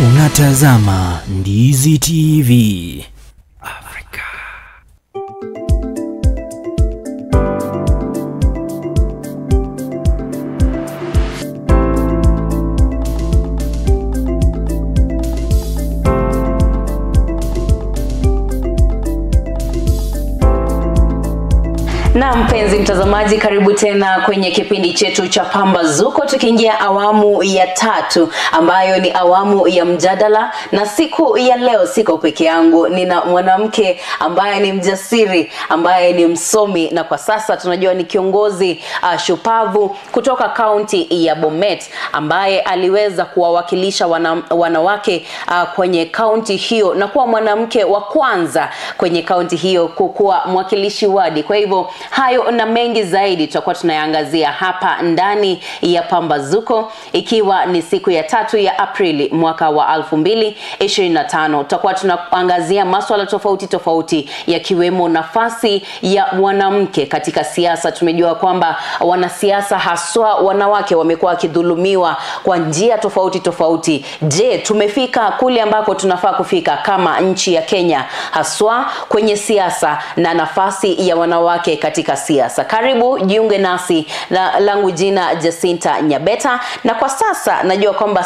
Unatazama Ndizi TV Afrika. Na mpenzi mtazamaji, karibu tena kwenye kipindi chetu cha Pambazuko, tukiingia awamu ya 3 ambayo ni awamu ya mjadala. Na siku ya leo siko peke yangu, nina mwanamke ambaye ni mjasiri, ambaye ni msomi, na kwa sasa tunajua ni kiongozi shupavu kutoka kaunti ya Bomet, ambaye aliweza kuwawakilisha wanawake kwenye kaunti hiyo na kuwa mwanamke wa kwanza kwenye kaunti hiyo kuwa mwakilishi wadi. Kwa hivyo hayo na mengi zaidi tutakuwa tunayaangazia hapa ndani ya Pambazuko, ikiwa ni siku ya 3 ya Aprili mwaka wa 2025. Tutakuwa tunaangazia masuala tofauti yakiwemo nafasi ya mwanamke katika siasa. Tumejua kwamba wanasiasa haswa wanawake wamekuwa wakidhulumiwa kwa njia tofauti. Je, tumefika kule ambako tunafaa kufika kama nchi ya Kenya, haswa kwenye siasa na nafasi ya wanawake katika siasa? Karibu jiunge nasi. Langu jina Jacinta Nyabeta, na kwa sasa najua kwamba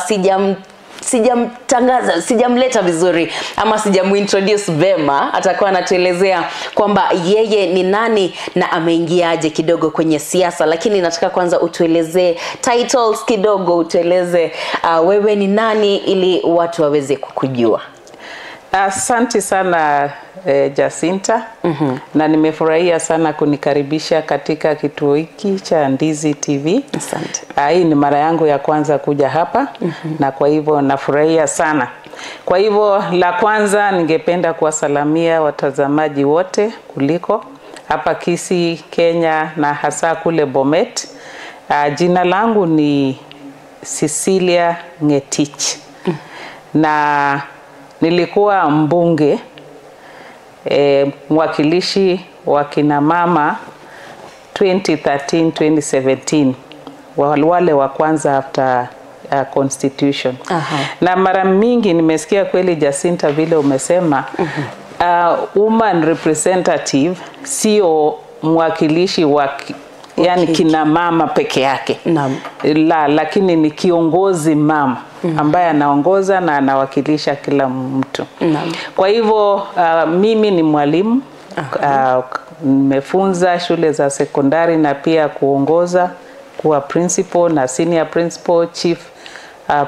sijamleta vizuri ama sijamuintroduce vema. Atakuwa anatuelezea kwamba yeye ni nani na ameingiaje kidogo kwenye siasa, lakini nataka kwanza utuelezee titles kidogo, utueleze wewe ni nani ili watu waweze kukujua. Asante sana Jacinta. Na nimefurahia sana kunikaribisha katika kituo hiki cha Ndizi TV. Asante. Hii ni mara yangu ya kwanza kuja hapa, na kwa hivyo nafurahia sana. Kwa hivyo la kwanza ningependa kuwasalamia watazamaji wote kuliko hapa Kisii, Kenya, na hasa kule Bomet. Jina langu ni Cecilia Ngetich. Na nilikuwa mbunge mwakilishi wa kina mama 2013-2017, wale wa kwanza after constitution. Na mara mingi nimesikia kweli Jacinta vile umesema, woman representative sio mwakilishi wa yani kina mama peke yake. Lakini ni kiongozi mama ambaye anaongoza na anawakilisha kila mtu. Kwa hivyo mimi ni mwalimu. Nimefunza shule za sekondari na pia kuongoza kuwa principal na senior principal, chief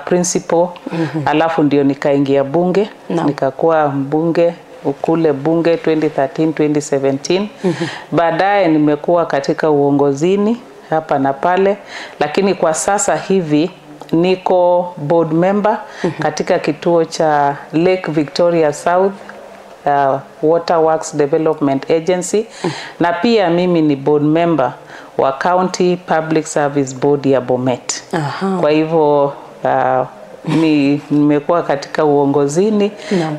principal. Alafu ndio nikaingia bunge. Nikakuwa mbunge ukule bunge 2013-2017. Baadaye nimekuwa katika uongozini hapa na pale, lakini kwa sasa hivi niko board member katika kituo cha Lake Victoria South Water Works Development Agency, na pia mimi ni board member wa County Public Service Board ya Bomet. Kwa hivyo nimekuwa katika uongozini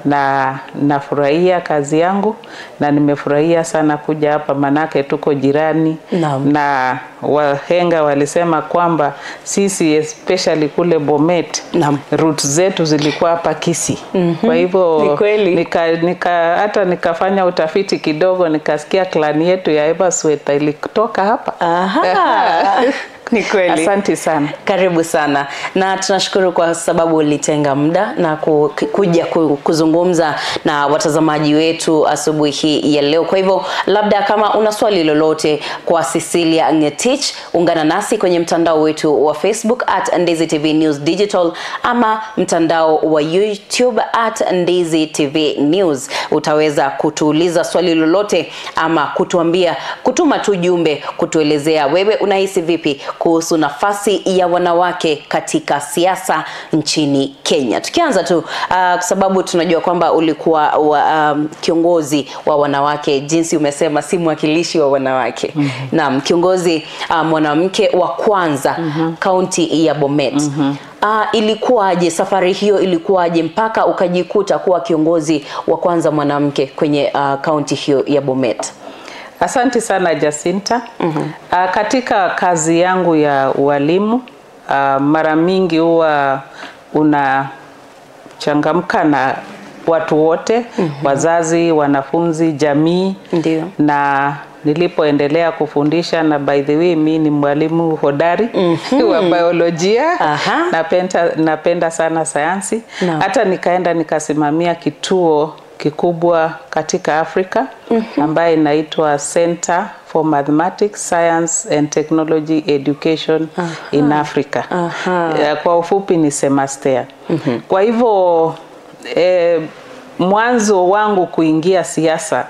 na nafurahia kazi yangu, na nimefurahia sana kuja hapa manake tuko jirani. Na wahenga walisema kwamba sisi especially kule Bomet roots zetu zilikuwa hapa Kisii. Kwa hivyo hata nikafanya utafiti kidogo, nikasikia clan yetu ya Ebasweta ilitoka hapa. Ni kweli. Asante sana. Karibu sana. Na tunashukuru kwa sababu ulitenga muda na kuja kuzungumza na watazamaji wetu asubuhi hii ya leo. Kwa hivyo labda kama una swali lolote kwa Cecilia Ngetich, ungana nasi kwenye mtandao wetu wa Facebook @Ndizi TV News Digital, ama mtandao wa YouTube @Ndizi TV News. Utaweza kutuuliza swali lolote ama kutuma tu jumbe kutuelezea wewe unahisi vipi kuhusu nafasi ya wanawake katika siasa nchini Kenya. Tukianza tu kwa sababu tunajua kwamba ulikuwa kiongozi wa wanawake, jinsi umesema si mwakilishi wa wanawake. Naam, kiongozi mwanamke wa kwanza kaunti ya Bomet. Ilikuwaje safari hiyo, ilikuwaje mpaka ukajikuta kuwa kiongozi wa kwanza mwanamke kwenye kaunti hiyo ya Bomet? Asante sana Jacinta. Katika kazi yangu ya ualimu mara mingi huwa kuchangamka na watu wote, wazazi, wanafunzi, jamii. Ndio. Na nilipoendelea kufundisha, na by the way mimi ni mwalimu hodari wa biolojia. Napenda sana sayansi. Hata nikaenda nikasimamia kituo kikubwa katika Afrika ambaye inaitwa Center for Mathematics, Science and Technology Education in Africa. Kwa ufupi ni SEMASTEA. Kwa hivyo mwanzo wangu kuingia siasa,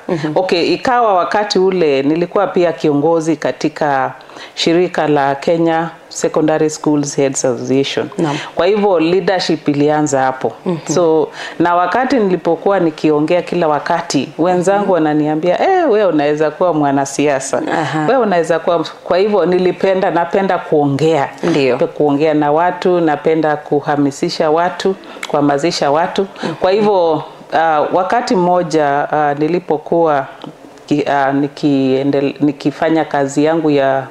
ikawa wakati ule nilikuwa pia kiongozi katika shirika la Kenya Secondary Schools Heads Association. Kwa hivyo leadership ilianza hapo. So na wakati nilipokuwa nikiongea kila wakati, wenzangu wananiambia wewe unaweza kuwa mwanasiasa. Wewe unaweza kuwa. Kwa hivyo napenda kuongea. Ndio. Kuongea na watu, napenda kuhamasisha watu, kuhamasisha watu. Kwa hivyo wakati mmoja nilipokuwa nikifanya kazi yangu ya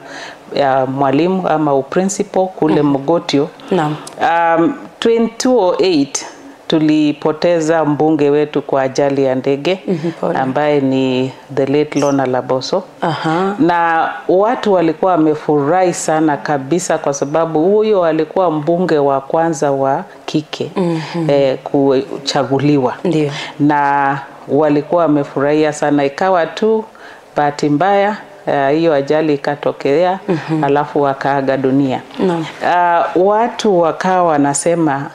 mwalimu ama uprincipal kule Mogotio. 2008 tulipoteza mbunge wetu kwa ajali ya ndege ambaye ni the late Lona Laboso. Na watu walikuwa wamefurahi sana kabisa kwa sababu huyo alikuwa mbunge wa kwanza wa kike kuchaguliwa. Ndio. Na walikuwa wamefurahia sana. Ikawa tu bahati mbaya hiyo ajali ikatokea, alafu wakaaga dunia. Watu wakawa wanasema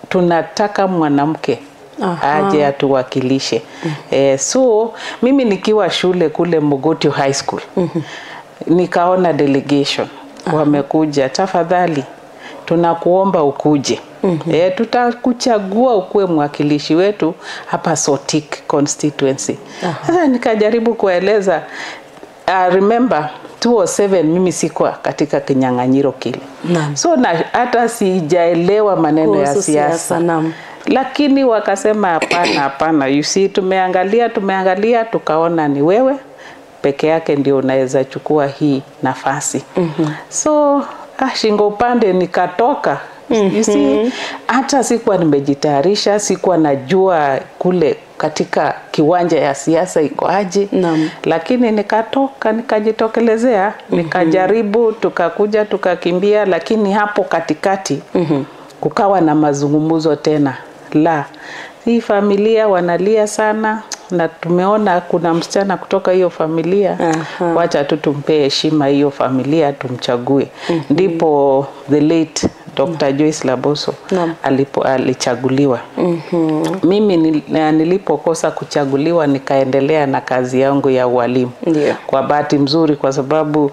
tunataka mwanamke aje atuwakilishe. So mimi nikiwa shule kule Mogotio High School, nikaona delegation wamekuja, tafadhali tunakuomba ukuje. Tutakuchagua ukuwe mwakilishi wetu hapa Sotik constituency. Sasa nikajaribu kueleza, remember 2007 mimi sikuwa katika kinyang'anyiro kile. So na hata sijaelewa maneno ya siasa. Lakini wakasema hapana, you see, tumeangalia tukaona ni wewe peke yake ndio unaweza chukua hii nafasi. So shingo upande nikatoka. You see, hata sikuwa nimejitayarisha, sikuwa najua kule katika kiwanja ya siasa iko aje. Lakini nikatoka, nikajitokelezea, nikajaribu, tukakuja, tukakimbia. Lakini hapo katikati kukawa na mazungumzo tena. Hii familia wanalia sana, na tumeona kuna msichana kutoka hiyo familia, wacha tu tumpe heshima hiyo familia, tumchague. Ndipo the late Dr. Joyce Laboso alichaguliwa. Mimi nilipokosa kuchaguliwa nikaendelea na kazi yangu ya ualimu. Kwa bahati mzuri, kwa sababu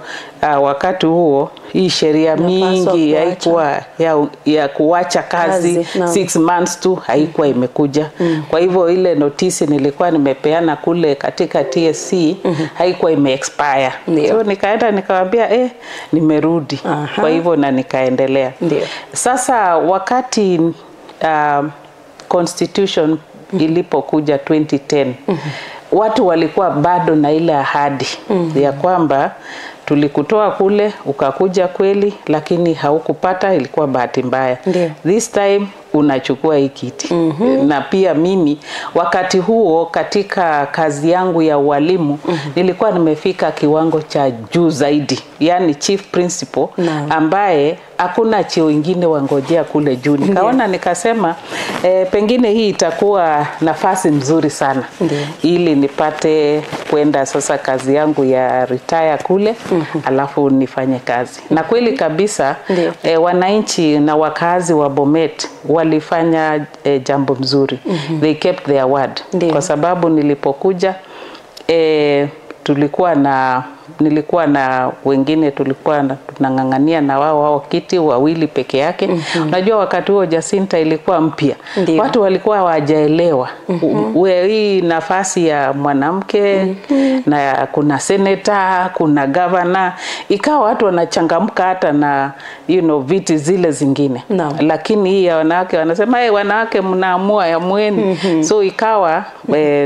wakati huo hii sheria mingi haikuwa ya kuacha kazi 6 months tu haikuwa imekuja. Kwa hivyo ile notisi nilikuwa nimepeana kule katika TSC haikuwa ime-expire. So nikaenda nikawaambia nimerudi. Kwa hivyo na nikaendelea. Sasa wakati constitution ilipokuja 2010, watu walikuwa bado na ile ahadi ya kwamba tulikutoa kule ukakuja kweli, lakini haukupata, ilikuwa bahati mbaya. This time unachukua hii kiti. Na pia mimi wakati huo katika kazi yangu ya ualimu nilikuwa nimefika kiwango cha juu zaidi, yani chief principal, ambaye hakuna cheo ingine wangojea kule juu. Nikaona nikasema pengine hii itakuwa nafasi nzuri sana ili nipate kwenda sasa kazi yangu ya retire kule, alafu nifanye kazi. Na kweli kabisa wananchi na wakazi wa Bomet walifanya jambo mzuri. They kept their word. Kwa sababu nilipokuja nilikuwa na wengine tulikuwa tunang'ang'ania na wao kiti wawili peke yake. Unajua wakati huo Jacinta ilikuwa mpya. Watu walikuwa hawajaelewa hii nafasi ya mwanamke, na kuna senator, kuna governor. Ikawa watu wanachangamka hata na viti zile zingine. Lakini hii ya wanawake wanasema wanawake mnaamua ya mweni. So ikawa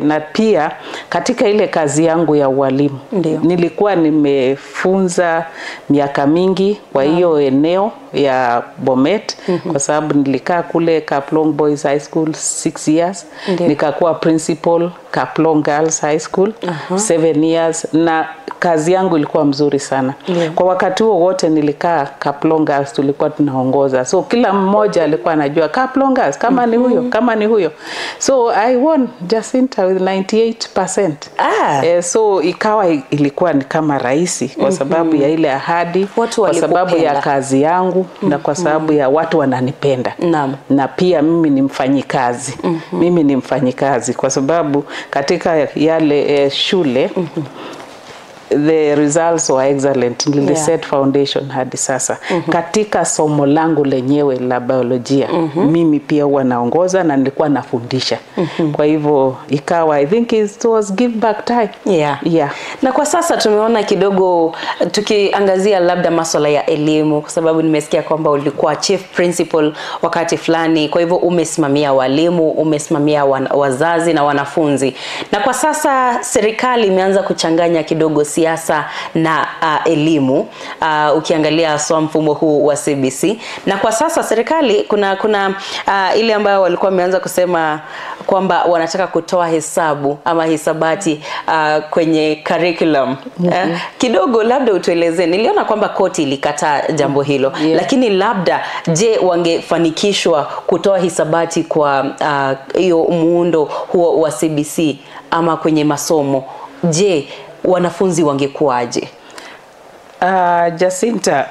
na pia katika ile kazi yangu ya ualimu nilikuwa nilikuwa nimefunza miaka mingi kwa hiyo eneo ya Bomet kwa sababu nilikaa kule Kaplong Boys High School 6 years. Nikakuwa principal Kaplong Girls High School 7 years, na kazi yangu ilikuwa mzuri sana. Kwa wakati huo wote nilikaa Kaplong Girls, tulikuwa tunaongoza. So kila mmoja alikuwa anajua Kaplong Girls kama ni huyo, kama ni huyo. So I won Jacinta with 98%. So ikawa ilikuwa ni kama rahisi kwa sababu ya ile ahadi, kwa sababu ya kazi yangu na kwa sababu ya watu wananipenda. Na pia mimi ni mfanyikazi. Mimi ni mfanyikazi kwa sababu katika yale shule the results were excellent. Niliset foundation hadi sasa. Katika somo langu lenyewe la biolojia, mimi pia huwa naongoza na nilikuwa nafundisha. Kwa hivyo ikawa, I think it was give back time. Na kwa sasa tumeona kidogo tukiangazia labda masuala ya elimu, kwa sababu nimesikia kwamba ulikuwa chief principal wakati fulani. Kwa hivyo umesimamia walimu, umesimamia wazazi na wanafunzi. Na kwa sasa serikali imeanza kuchanganya kidogo siasa na elimu, ukiangalia mfumo huu wa CBC. Na kwa sasa serikali kuna ile ambayo walikuwa wameanza kusema kwamba wanataka kutoa hesabu ama hisabati kwenye curriculum. Kidogo labda utueleze, niliona kwamba koti ilikataa jambo hilo. Lakini labda je, wangefanikishwa kutoa hisabati kwa hiyo muundo huo wa CBC ama kwenye masomo, je, wanafunzi wangekuaje? Jacinta,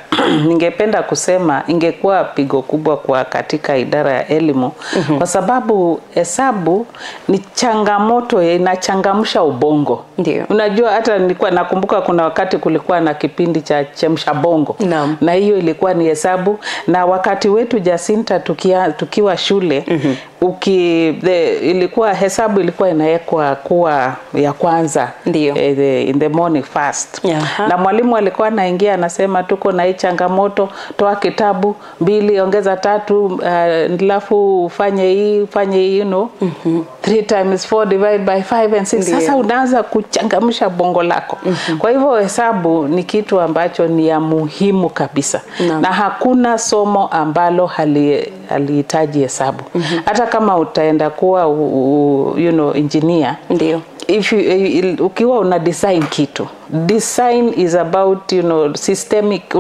ningependa kusema ingekuwa pigo kubwa kwa katika idara ya elimu kwa sababu hesabu ni changamoto, inachangamsha ubongo. Unajua hata nilikuwa nakumbuka kuna wakati kulikuwa na kipindi cha chemsha bongo. Na hiyo ilikuwa ni hesabu, na wakati wetu Jacinta tukiwa shule ilikuwa hesabu ilikuwa inawekwa kuwa ya kwanza in the morning first. Na mwalimu alikuwa anaingia anasema tuko na hii changamoto, toa kitabu 2 ongeza 3 alafu ufanye hii 3 times 4 divide by 5 and 6. Sasa unaanza kuchangamsha bongo lako. Kwa hivyo hesabu ni kitu ambacho ni ya muhimu kabisa. Na hakuna somo ambalo halihitaji hesabu. Hata kama utaenda kuwa engineer, ukiwa una design kitu, design is about systemic,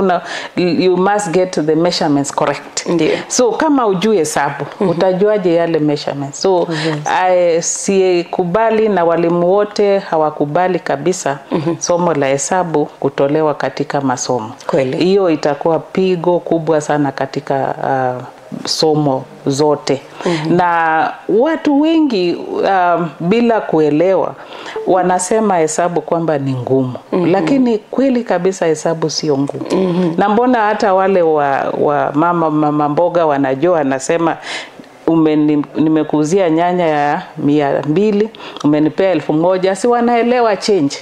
you must get the measurements correct. So kama ujue hesabu utajuaje yale measurements? So sikubali, na walimu wote hawakubali kabisa somo la hesabu kutolewa katika masomo. Hiyo itakuwa pigo kubwa sana katika somo zote. Na watu wengi bila kuelewa wanasema hesabu kwamba ni ngumu. Lakini kweli kabisa hesabu sio ngumu. Na mbona hata wale wa mama mboga wanajua, wanasema nimekuuzia nyanya ya 200, umenipea 1000, si wanaelewa change.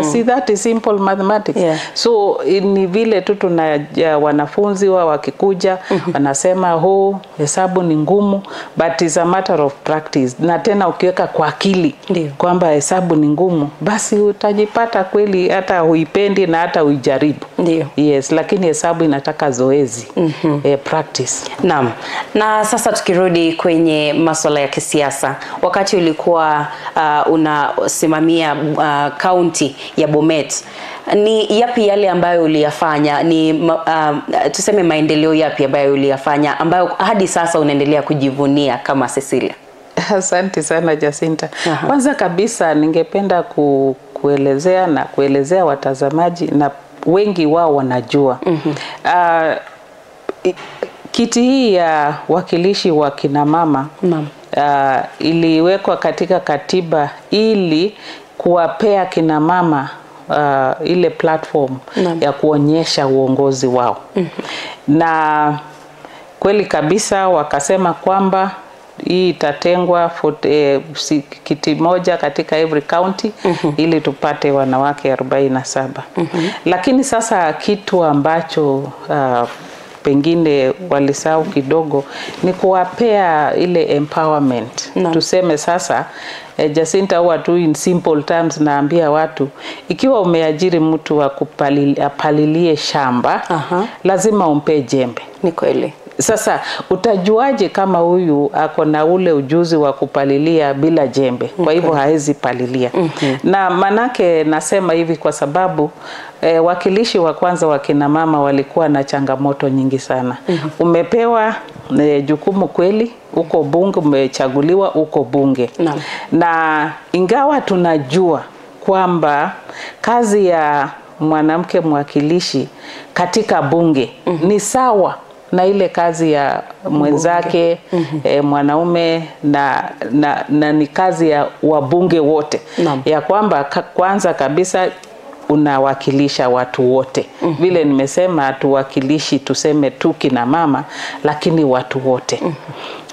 See, that is simple mathematics. So ni vile tu wanafunzi wakikuja wanasema hesabu ni ngumu, but it's a matter of practice. Na tena ukiweka kwa akili kwamba hesabu ni ngumu, basi utajipata kweli hata huipendi na hata uijaribu. Lakini hesabu inataka zoezi, practice. Na sasa tukirudi kwenye masuala ya kisiasa, wakati ulikuwa unasimamia kaunti ya Bomet, ni yapi yale ambayo uliyafanya, ni tuseme maendeleo yapi ambayo uliyafanya ambayo hadi sasa unaendelea kujivunia kama Cecilia? Asante sana Jacinta. Kwanza kabisa ningependa kuelezea watazamaji, na wengi wao wanajua. Kiti hii ya wakilishi wa kina mama iliwekwa katika katiba ili kuwapea kina mama ile platform ya kuonyesha uongozi wao. Na kweli kabisa wakasema kwamba hii itatengwa kiti moja katika every county ili tupate wanawake 47. Lakini sasa kitu ambacho pengine walisahau kidogo ni kuwapea ile empowerment. Tuseme sasa Jacinta huwa tu in simple terms naambia watu, ikiwa umeajiri mtu wa kupalilie shamba, lazima umpe jembe. Ni kweli. Sasa utajuaje kama huyu ako na ule ujuzi wa kupalilia bila jembe? Kwa hivyo haezi palilia. Na manake nasema hivi kwa sababu wakilishi wa kwanza wa kina mama walikuwa na changamoto nyingi sana. Umepewa jukumu kweli, uko bunge, umechaguliwa uko bunge. Na ingawa tunajua kwamba kazi ya mwanamke mwakilishi katika bunge ni sawa na ile kazi ya mwenzake mwanaume na ni kazi ya wabunge wote. Ya kwamba kwanza kabisa unawakilisha watu wote. Vile nimesema tuwakilishi tuseme tu kina mama, lakini watu wote.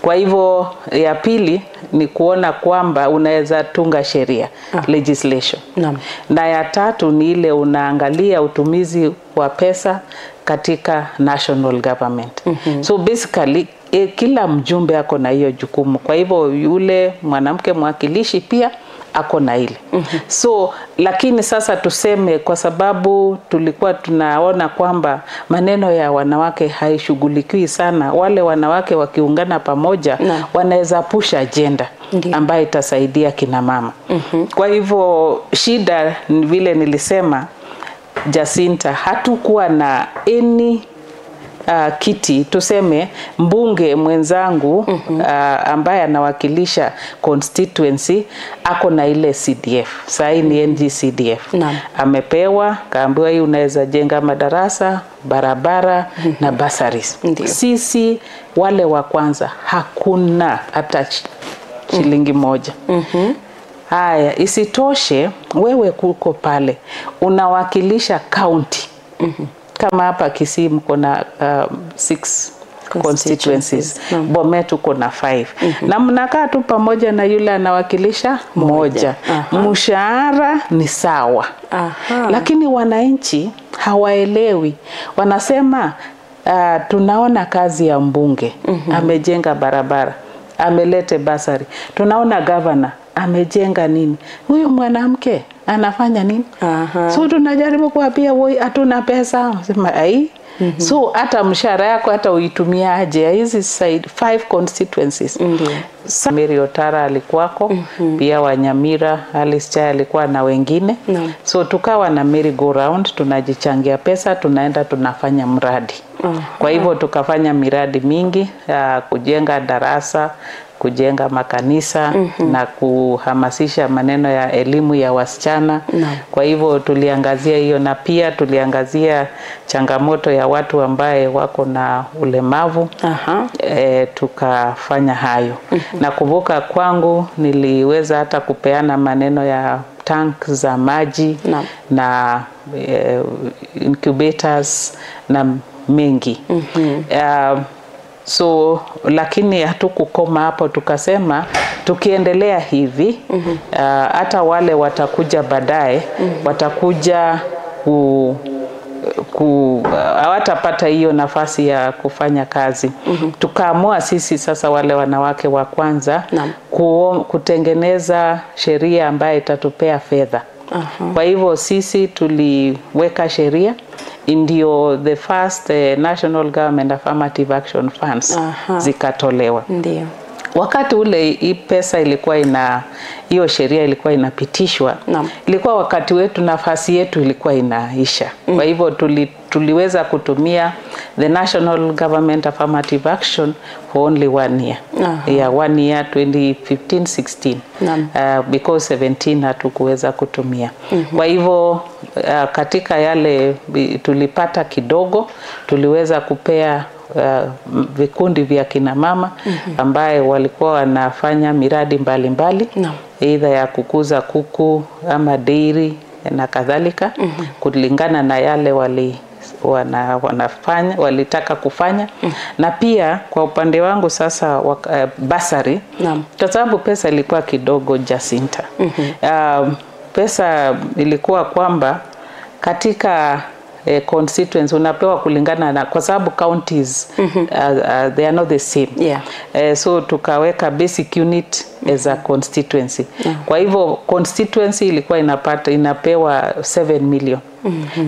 Kwa hivyo ya pili ni kuona kwamba unaweza tunga sheria, legislation. Na ya tatu ni ile unaangalia utumizi wa pesa katika national government. So basically kila mjumbe ako na hiyo jukumu. Kwa hivyo yule mwanamke mwakilishi pia ako na ile. So lakini sasa tuseme kwa sababu tulikuwa tunaona kwamba maneno ya wanawake haishughulikiwi sana, wale wanawake wakiungana pamoja wanaweza push agenda ambayo itasaidia kina mama. Kwa hivyo shida vile nilisema Jacinta, hatukuwa na kiti tuseme mbunge mwenzangu ambaye anawakilisha constituency ako na ile CDF. Sasa ni NG-CDF. Amepewa, kaambiwa hii unaweza jenga madarasa, barabara na bursaries. Sisi wale wa kwanza hakuna hata shilingi moja. Haya, isitoshe wewe kuko pale unawakilisha county. Kama hapa Kisii mko na 6 constituencies. Bomet tuko na 5. Na mnakaa tu pamoja na yule anawakilisha moja. Mshahara ni sawa. Lakini wananchi hawaelewi. Wanasema tunaona kazi ya mbunge, amejenga barabara, amelete basari. Tunaona governor amejenga nini? Huyu mwanamke anafanya nini? So tunajaribu kuambia wewe hatuna pesa. Sema ai. So hata mshahara yako hata uitumia aje? Hizi 5 constituencies. Mary Otara alikuwako, pia Wanyamira, Alice Chaya alikuwa na wengine. So tukawa na merry go round, tunajichangia pesa, tunaenda tunafanya mradi. Kwa hivyo tukafanya miradi mingi, kujenga darasa, kujenga makanisa na kuhamasisha maneno ya elimu ya wasichana. Kwa hivyo tuliangazia hiyo, na pia tuliangazia changamoto ya watu ambaye wako na ulemavu. Tukafanya hayo. Na kumbuka kwangu niliweza hata kupeana maneno ya tank za maji na incubators na mengi. So lakini hatukukoma hapo, tukasema tukiendelea hivi hata wale watakuja baadaye watakuja hawatapata hiyo nafasi ya kufanya kazi. Tukaamua sisi sasa wale wanawake wa kwanza kutengeneza sheria ambayo itatupea fedha. Kwa hivyo sisi tuliweka sheria, ndio the first National Government Affirmative Action Funds zikatolewa. Wakati ule hii pesa ilikuwa hiyo sheria ilikuwa inapitishwa, ilikuwa wakati wetu nafasi yetu ilikuwa inaisha. Kwa hivyo tuliweza kutumia the National Government Affirmative Action for only 1 year. 1 year 2015-16. Because 17 hatukuweza kutumia. Kwa hivyo katika yale tulipata kidogo, tuliweza kupea vikundi vya kina mama ambaye walikuwa wanafanya miradi mbalimbali, either ya kukuza kuku ama dairy na kadhalika, kulingana na yale walitaka kufanya. Na pia kwa upande wangu sasa basari, kwa sababu pesa ilikuwa kidogo Jacinta. Pesa ilikuwa kwamba katika constituents unapewa kulingana na, kwa sababu counties they are not the same. So tukaweka basic unit as a constituency. Kwa hivyo constituency ilikuwa inapewa 7 million.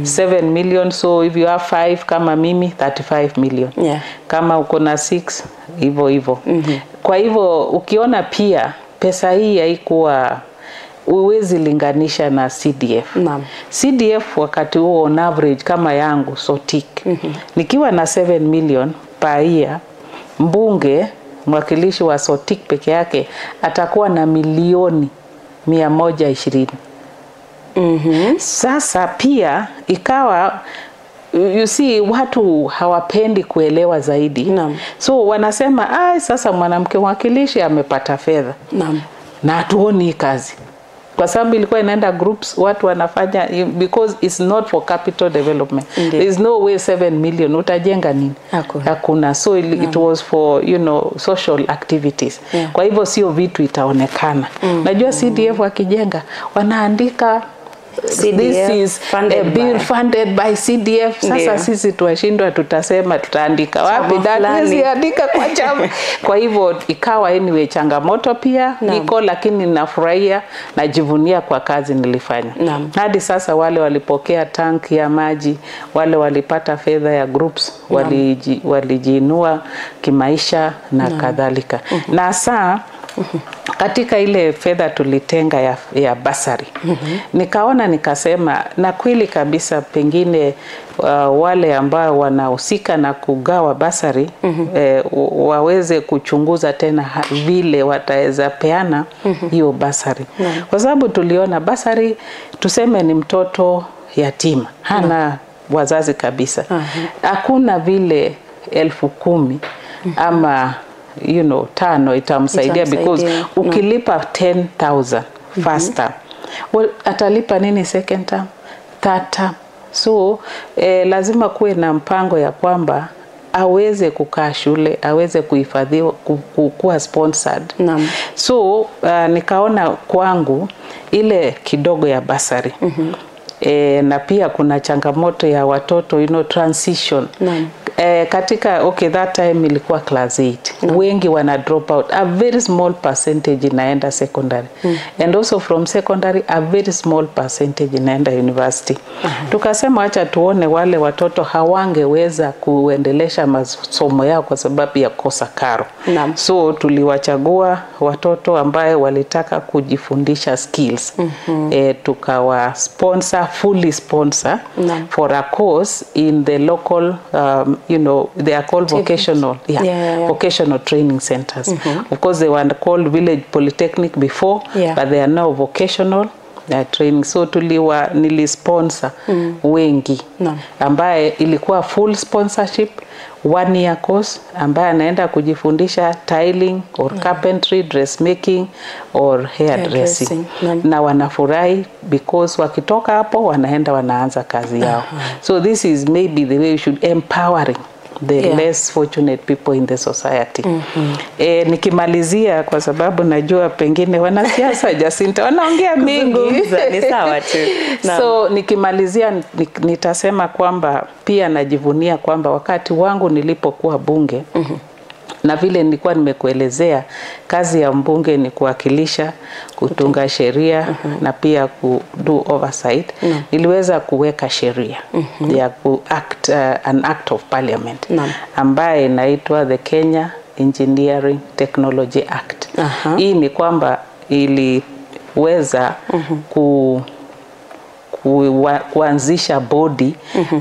7 million, so if you have 5 kama mimi 35 million. Kama uko na 6 hivyo. Kwa hivyo ukiona pia pesa hii haikuwa, uwezi linganisha na CDF. CDF wakati huo on average kama yangu Sotik, nikiwa na 7 million per year, mbunge mwakilishi wa Sotik peke yake atakuwa na milioni 120. Sasa pia ikawa, you see, watu hawapendi kuelewa zaidi. So wanasema sasa mwanamke mwakilishi amepata fedha na hatuoni kazi, kwa sababu ilikuwa inaenda groups, watu wanafanya, because it's not for capital development. There is no way 7 million utajenga nini? Hakuna. So it was for, you know, social activities. Kwa hivyo sio vitu itaonekana. Najua CDF wakijenga wanaandika this is a bill funded by CDF. Sasa sisi tuwashindwa, tutasema tutaandika wapi? Hatuwezi andika kwa chama. Kwa hivyo ikawa anyway changamoto pia iko, lakini nafurahia, najivunia kwa kazi nilifanya. Hadi sasa wale walipokea tank ya maji, wale walipata fedha ya groups, walijiinua kimaisha na kadhalika. Na saa katika ile fedha tulitenga ya basari, nikaona nikasema, na kweli kabisa pengine wale ambao wanahusika na kugawa basari waweze kuchunguza tena vile wataweza peana hiyo basari. Kwa sababu tuliona basari, tuseme ni mtoto yatima, hana wazazi kabisa, hakuna vile 10,000 ama 5 itamsaidia, because ukilipa 10,000 first term, atalipa nini second term, third term? So lazima kuwe na mpango ya kwamba aweze kukaa shule, aweze kuhifadhiwa, kuwa sponsored. So nikaona kwangu ile kidogo ya basari. Na pia kuna changamoto ya watoto, transition. Katika that time ilikuwa class 8. Wengi wana drop out. A very small percentage inaenda secondary. And also from secondary a very small percentage inaenda university. Tukasema acha tuone wale watoto hawangeweza kuendelesha masomo yao kwa sababu ya kosa karo. So tuliwachagua watoto ambaye walitaka kujifundisha skills. Tukawa fully sponsor for a course in the local they are called vocational vocational training centers. Of course they were called village polytechnic before, but they are now vocational training. So nilisponsor wengi ambaye ilikuwa full sponsorship, 1 year course ambaye anaenda kujifundisha tiling or carpentry, dressmaking or hairdressing. Na wanafurahi because wakitoka hapo wanaanza kazi yao. So this is maybe the way we should empowering the less fortunate people in the society. Nikimalizia, kwa sababu najua pengine wanasiasa Jacinta wanaongea mingi, ni sawa tu. So nikimalizia nitasema kwamba pia najivunia kwamba wakati wangu nilipokuwa bunge, na vile nilikuwa nimekuelezea, kazi ya mbunge ni kuwakilisha, kutunga sheria na pia do oversight. Niliweza kuweka sheria ya an act of parliament ambaye inaitwa the Kenya Engineering Technology Act. Hii ni kwamba iliweza kuanzisha body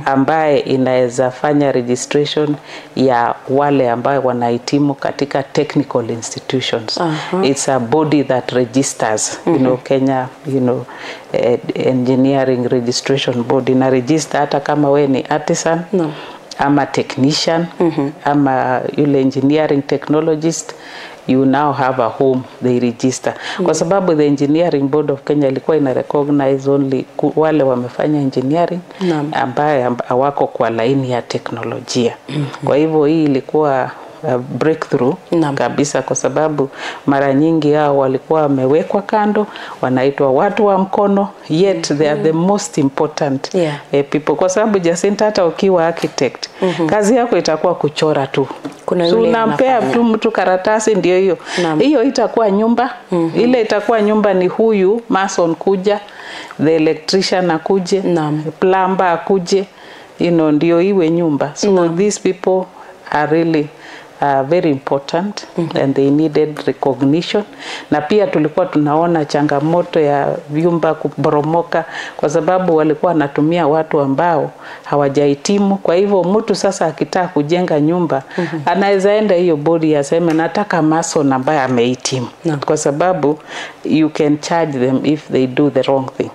ambaye inaweza fanya registration ya wale ambao wanahitimu katika technical institutions. It's a body that registers, Kenya, engineering registration board na register hata kama we ni artisan ama technician ama yule engineering technologist, you now have a home, they register. Kwa sababu the Engineering Board of Kenya ilikuwa ina recognize only wale wamefanya engineering ambaye hawako kwa laini ya teknolojia. Kwa hivyo hii ilikuwa breakthrough kabisa, kwa sababu mara nyingi hao walikuwa wamewekwa kando, wanaitwa watu wa mkono, yet they are the most important people, kwa sababu Jacinta, hata ukiwa architect kazi yako itakuwa kuchora tu. So unampea tu mtu karatasi, ndio hiyo hiyo itakuwa nyumba. Ile itakuwa nyumba ni huyu mason kuja, the electrician akuje, plumber akuje, ndio iwe nyumba. So these people are really very important and they needed recognition. Na pia tulikuwa tunaona changamoto ya vyumba kuboromoka kwa sababu walikuwa wanatumia watu ambao hawajahitimu. Kwa hivyo mtu sasa akitaka kujenga nyumba anaweza enda hiyo bodi aseme nataka mason ambaye amehitimu, kwa sababu you can charge them if they do the wrong thing.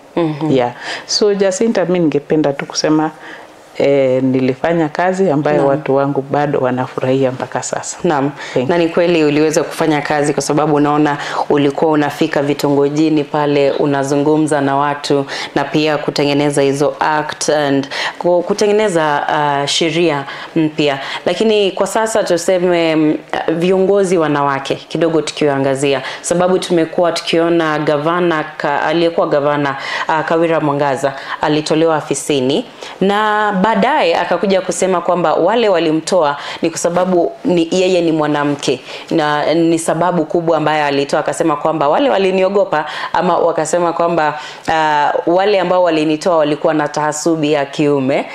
So Jacinta, mimi ningependa tu kusema nilifanya kazi ambayo watu wangu bado wanafurahia mpaka sasa. Naam. Na ni kweli uliweza kufanya kazi kwa sababu unaona ulikuwa unafika vitongojini pale, unazungumza na watu na pia kutengeneza hizo act and kutengeneza sheria mpya. Lakini kwa sasa tuseme viongozi wanawake kidogo tukiangazia, sababu tumekuwa tukiona gavana aliyekuwa gavana Kawira Mwangaza alitolewa afisini na baadaye akakuja kusema kwamba wale walimtoa ni kwa sababu yeye ni mwanamke, na ni sababu kubwa ambayo alitoa. Akasema kwamba wale waliniogopa, ama wakasema kwamba wale ambao walinitoa walikuwa na tahasubi ya kiume,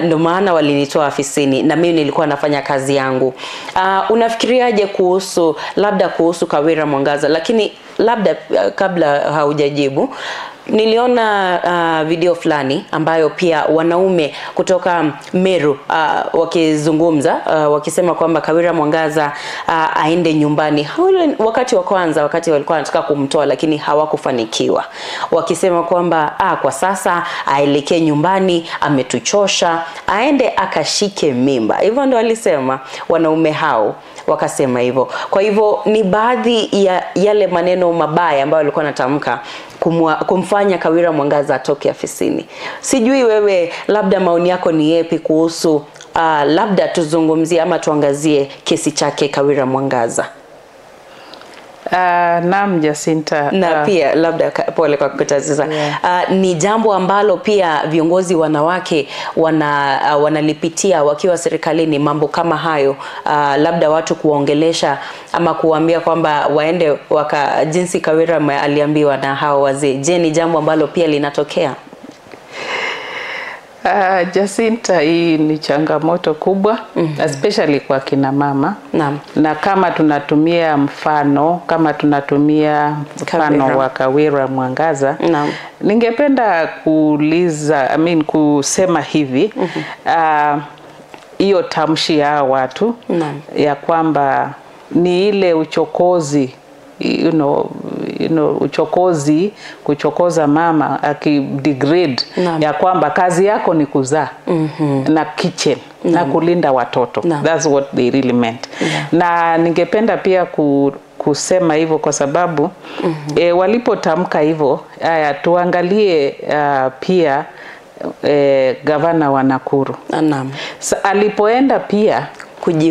ndio maana walinitoa afisini na mimi nilikuwa nafanya kazi yangu. Unafikiriaje kuhusu Kawira Mwangaza? Lakini labda kabla haujajibu, niliona video fulani ambayo pia wanaume kutoka Meru wakizungumza, wakisema kwamba Kawira Mwangaza aende nyumbani. Wakati wa kwanza, wakati walikuwa wanataka kumtoa lakini hawakufanikiwa, wakisema kwamba kwa sasa aelekee nyumbani, ametuchosha, aende akashike mimba. Hivyo ndio walisema wanaume hao, wakasema hivyo. Kwa hivyo ni baadhi ya yale maneno mabaya ambayo walikuwa wanatamka kumfanya Kawira Mwangaza atoke afisini. Sijui wewe labda maoni yako ni yapi kuhusu labda tuzungumzie ama tuangazie kesi chake Kawira Mwangaza. Naam Jacinta, na pia labda pole kwa kukataza. Ni jambo ambalo pia viongozi wanawake wanalipitia wakiwa serikalini, mambo kama hayo, labda watu kuongelesha ama kuambia kwamba waende jinsi Kawira aliambiwa na hao wazee. Je, ni jambo ambalo pia linatokea? Jacinta, hii ni changamoto kubwa, especially kwa kina mama. Na kama tunatumia mfano wa Kawira Mwangaza, ningependa kusema hivi, hiyo tamshi ya watu ya kwamba ni ile uchokozi, uchokozi, kuchokoza mama, akidegrade ya kwamba kazi yako ni kuzaa na kitchen na kulinda watoto. That's what they really meant. Na ningependa pia kusema hivyo kwa sababu walipotamka hivyo, tuangalie pia gavana wa Nakuru. Alipoenda pia